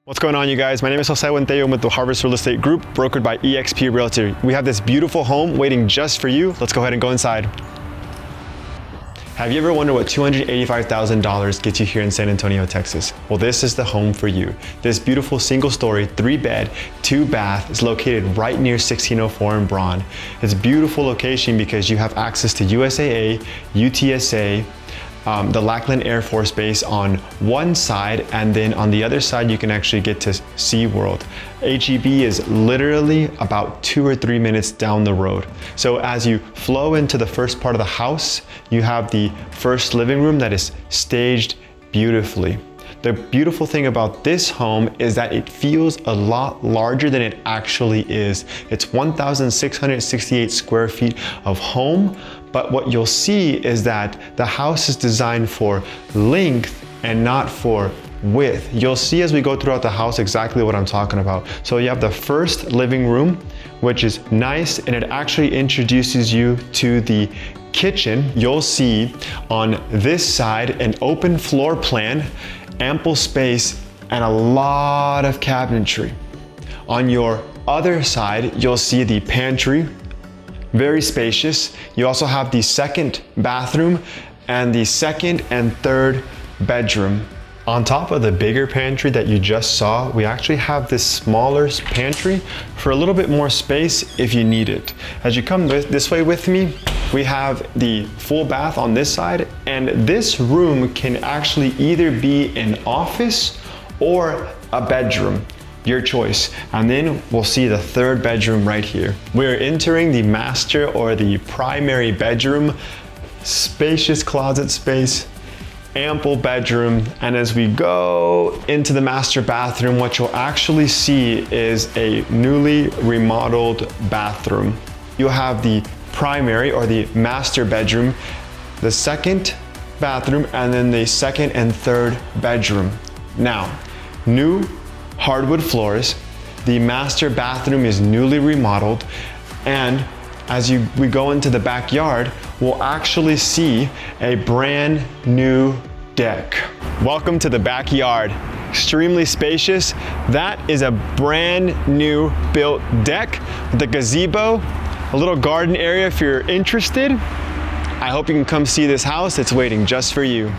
What's going on, you guys? My name is Jose Huentello. I'm with the Harvest Real Estate Group, brokered by eXp Realty. We have this beautiful home waiting just for you. Let's go ahead and go inside. Have you ever wondered what $285,000 gets you here in San Antonio, Texas? Well, this is the home for you. This beautiful single-story, 3-bed, 2-bath is located right near 1604 in Braun. It's a beautiful location because you have access to USAA, UTSA, the Lackland Air Force Base on one side, and then on the other side you can actually get to SeaWorld. HEB is literally about 2 or 3 minutes down the road. So as you flow into the first part of the house, you have the first living room that is staged beautifully. The beautiful thing about this home is that it feels a lot larger than it actually is. It's 1,668 square feet of home, but what you'll see is that the house is designed for length and not for width. You'll see as we go throughout the house exactly what I'm talking about. So you have the first living room, which is nice, and it actually introduces you to the kitchen. You'll see on this side an open floor plan, ample space, and a lot of cabinetry. On your other side, you'll see the pantry, very spacious. You also have the second bathroom and the second and third bedroom. On top of the bigger pantry that you just saw, we actually have this smaller pantry for a little bit more space if you need it. As you come this way with me, we have the full bath on this side, and this room can actually either be an office or a bedroom, your choice. And then we'll see the third bedroom right here. We're entering the master or the primary bedroom, spacious closet space, ample bedroom, and as we go into the master bathroom, what you'll actually see is a newly remodeled bathroom. You'll have the primary or the master bedroom, the second bathroom, and then the second and third bedroom. Now, new hardwood floors, the master bathroom is newly remodeled, and as we go into the backyard, we'll actually see a brand new deck. Welcome to the backyard. Extremely spacious. That is a brand new built deck with a gazebo, a little garden area if you're interested. I hope you can come see this house. It's waiting just for you.